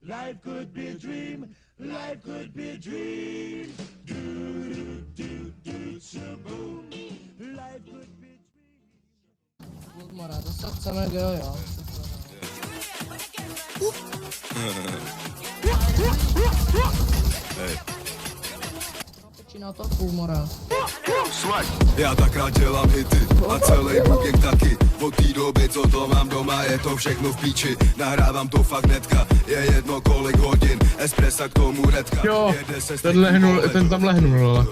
Life could be a dream, life could be a dream. Do do do do shaboom. Life could be a dream. Mora, dostat samego, jo. Začíná to půlmora. Já tak rád dělám hity a celý booking taky. Od té doby, co to mám doma, je to všechno v píči. Nahrávám to fakt netka, je jedno kolik hodin. Espressa k tomu redka. Jo, ten tam lehnul.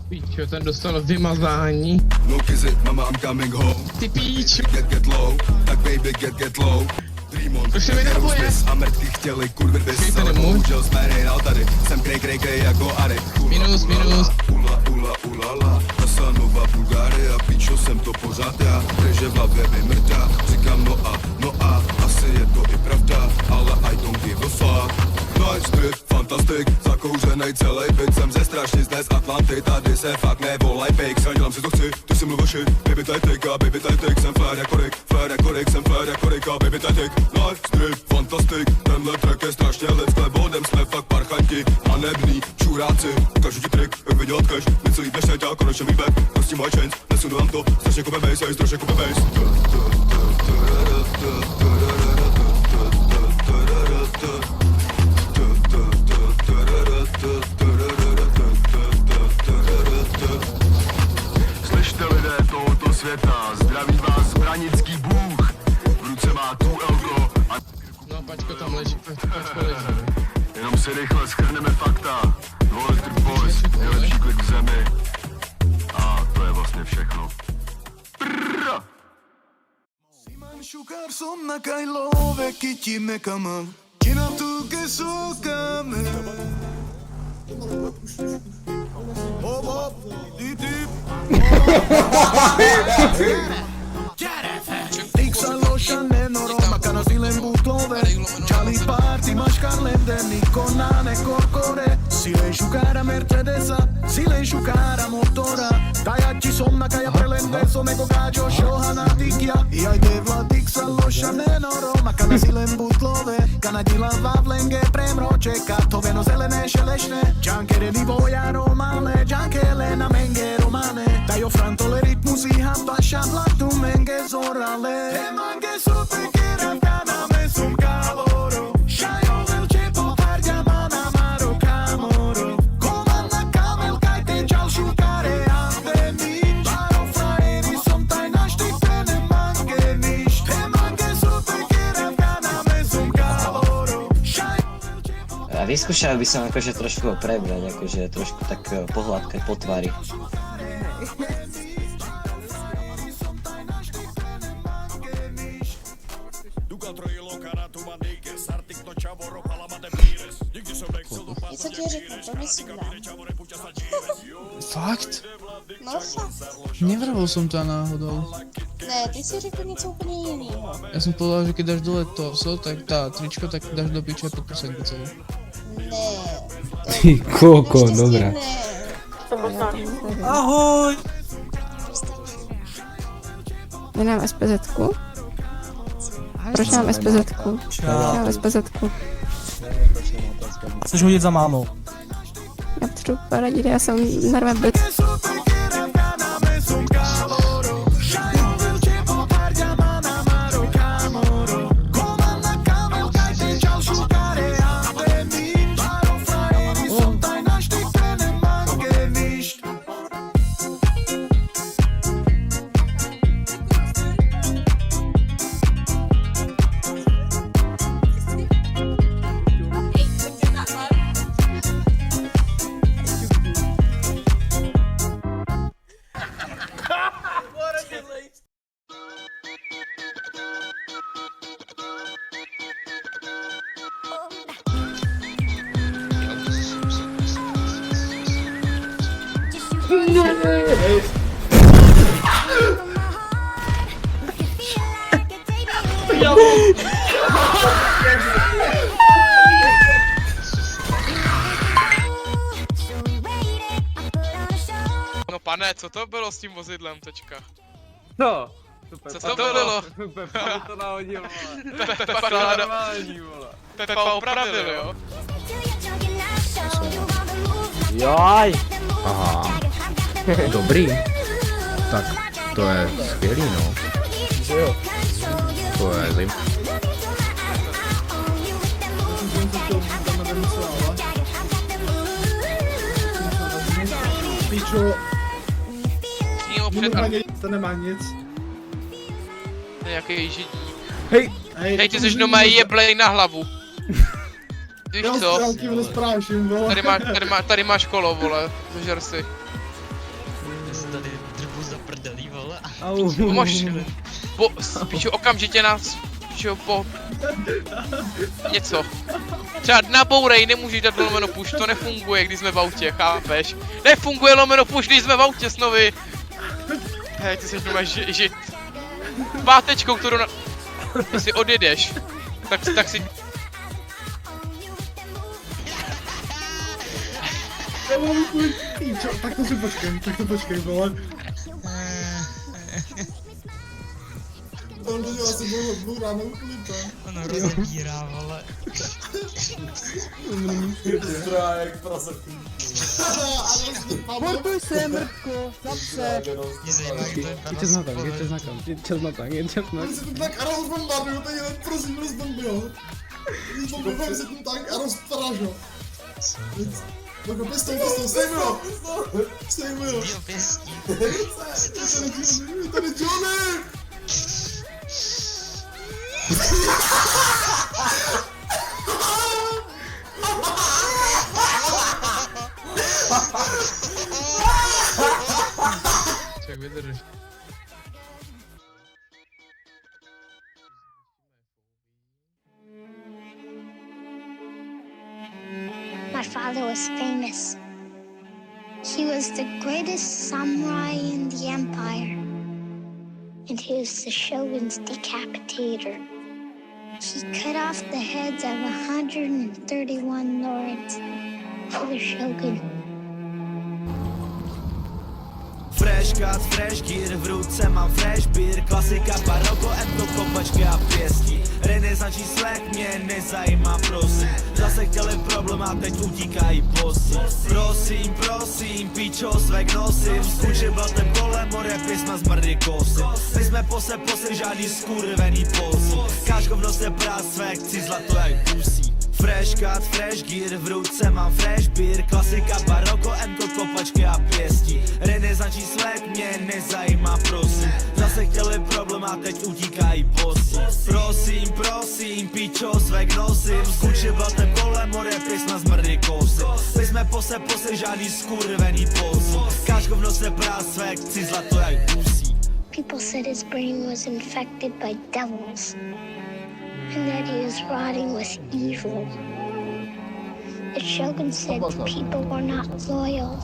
Píčo, ten dostal vymazání. No kizzy, mama, I'm coming home. Ty píčo. Get low, tak baby get low. Dreamon, To se mi nepoje. a mrtky chtěli kurvy bys. Počkejte, Ale nemůžu. bohužel jsme nehrál tady. Jsem krej jako Ari. Minus. Ulala, Kasanova, Bulgária, píčo, jsem to pořád já. Takže v hlavě mi mrdá. Říkám no a, asi je to i pravda. Ale I don't give a fuck. Nice trip, fantastic, zakouřenej celý byt. Jsem ze strašnic z Atlanty, tady se fakt nevolaj fake. Dělám si to chci, ty si mluvíš, baby tajtik a baby tajtik. Jsem flér jako Rick, jsem flér jako Rick a baby tajtik. Nice trip, fantastic, tenhle track je strašně lit. S klebodem jsme fakt parchanti, hanebný čuráci. Ukážu ti trik, jak vydělat cash, něco líp než teď a konečně mý back. Prostě moje chains, nesunu vám to, strašně jako bass, a i strašně jako bass. Slyšte lidé tohoto světa, zdraví vás branický bůh. V ruce má tu elko a No, Pačko tam leží, Pačko leží. jenom si rychle schrneme fakta. Dvou Electric Boys, nejlepší klik v zemi. A to je vlastně všechno. Prrrr. Siman šukar somna kaj love kitime kamal. Kina tu ke sokame. Hop hop, dip dip. Tiksa loša nenoro, makana silen butlove. Čali party maškarlende, nikona ne korkore. Silen šukara Mercedesa, silen šukara motora. Tajatči somna kaja prelende, someko gađo šohana tikja. I ajde vla tiksa loša nenoro, makana silen butlove. Kana dila vavlenge premroče, katoveno zelene šelešne. Džankere ni voja romale, džankele na menge romane. Dajo frantole ritmus i hampasha vlaktu menge zorale. Te mange super keravkana me sum kaloro. Šajo velče poparja mana maro kamoro. Koman na kamel kaj te čal šukare ande min. Baro frajeri som taj naštipene mange niš. Te mange super keravkana me sum kaloro. Šajo velče poparja. Vyskúšal by som akože trošku ho prebrať, akože trošku tak pohľadkať po tvári. Co ti řeknu, to myslím dám. Fakt? No fakt. Nevravil som to náhodou. Ne, ty si řekl něco úplně jiného. Ja som povedal, že keď dáš dole torso, tak tá tričko, tak dáš do piče podprsenku celú. Ne. Ty koko, Naštěstí dobrá. ne. Ahoj! Nemám SPZ-ku. Proč mám SPZ-ku? Mám SPZ-ku. Chceš hodit za mámou? Já potřebuji poradit, já jsem nervem byt. Super keravkana me sum kaloro. Šajo velče poparja mana maro kamoro. Koman na kamel kaj te čal šukare ande min. Baro frajeri som taj naštipene mange niš. No pane, co to bylo s tím vozidlem teďka? No, Co to bylo? Pepa to nahodil, vole. Pepa To je normální, vole. Pepa opravil, jo? Joj! Aha. Dobrý. Tak, to je skvělý, no. To je zajímavé. Pičo, Před to nemá nic. nějaký židí. Hej! Hej, ty jsi doma jeblej na hlavu. Víš co? Já ti rozpráším, vole. Tady máš kolo, vole. Zažer si. Tady drbu za prdelí, vole. Pomož. Píšu okamžitě nás. Píšu po... Něco. Třeba nabourej, nemůžeš dát lomeno push, to nefunguje, když jsme v autě, chápeš? Nefunguje lomeno push, když jsme v autě, snovi. Hej, ty jsi doma žít. Pátečkou, kterou na... Když si odjedeš, tak si... Já mám tvůj píčo, tak to počkej, vole. On to dělá si budu ráno uklipem. Ono rozebírá, vole. Zdrájek, prasek. Portuj se, mrtko, zase. Mě zajímá, kdo je Jděte znakam, jděte Oni se ten tank a rozbombardují, tady jen prosím rozbombil. Rozbombil se ten tank a rozpražil. Jako pistol, sejmujo. Dio pěstí. Je tady Johnny! Jak vydrž. My father was famous. He was the greatest samurai in the empire. And he was the shogun's decapitator. He cut off the heads of 131 lords for the shogun. Fresh cut, fresh gear, v ruce mám fresh beer. Klasika, baroko, etno, kopačky a pěstí. Renesanční slang mě nezajímá, prosím. Zase chtěli problém a teď utíkají posy. Prosím, pičo, svek nosím. Skučím blatem kolem, more písma zmrdý kosy. My jsme pose, žádný skurvený posy. Káčko v nose prás, svek, chci zlato jak pusí. Fresh cut, fresh gear, v ruce mám fresh beer. Klasika, baroko, emko, kopačky a pěstí. Renesanční slang mě nezajímá, prosím. Zase chtěli problém a teď utíkají posy. Prosím, pičo, svek nosím. Skučím blatem kolem, more písma zmrdý kosy. My jsme pose, žádný skurvený posy. Káčko v nose prás, svek, chci zlato jak pusí. People said his brain was infected by devils, and that he was rotting with evil. The shogun said people were not loyal.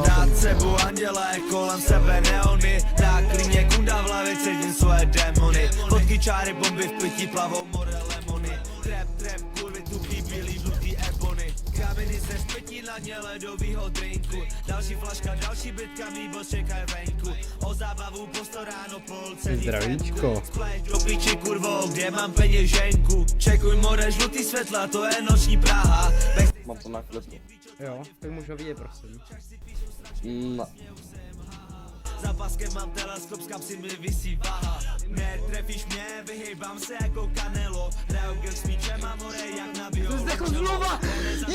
Nad sebou anděle, kolem sebe neony. Na klíně kunda v hlavě cítím svoje démony. Vodky, čáry, bomby v pití plavou more lemony. Trap, kurvy, tuchy, bílý, žlutý ebony. Kameny se zpětí na dně ledovýho drinku. Další flaška, další bytka, mý boss čekaj venku. O zábavu postaráno polce. Zdravíčko. Do piči, kurvo, kde mám peněženku? Čekuj more, žlutý světla, to je noční Praha. Mám to na klipu. Jo, tak můžu vidět, prosím. No. Za paskem mám teleskop, z kapsy mi visí váha. Netrefíš mě, vyhejbám se jako Canelo. Hraju girl s míčem a more jak na bio. To je jako znova!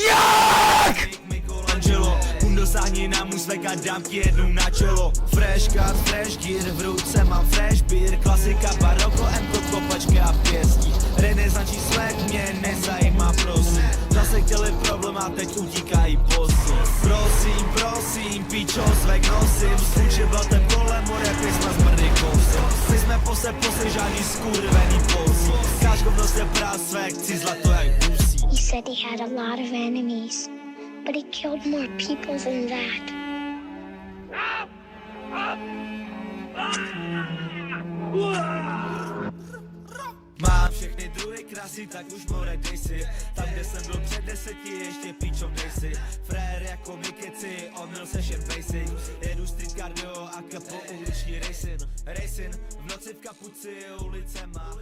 Jak? Michelangelo, dosáhni na můj svek a dám ti jednu na čelo. Fresh cut, fresh gear, v ruce mám fresh beer. Klasika, baroko, emko, kopačky a pěstí. Renesanční slang mě nezajímá, prosím. Zase chtěli problém a teď utíkají posy. Prosím, pičo, svek nosím. Skučím blatem kolem, more písma zmrdý kosy. My jsme pose, žádný skurvený posy. Káčko v nose prás, svek, chci zlato jak pusí. He said he had a lot of enemies, but he killed more people than that. Mám všechny druhy krásy, tak už more dej si. Tam, kde jsem byl před 10, ještě píčom nejsi. Frér jako mi keci, omyl seš jen basic. Jedu teďka po uliční racing v noci v kapuci ulicema.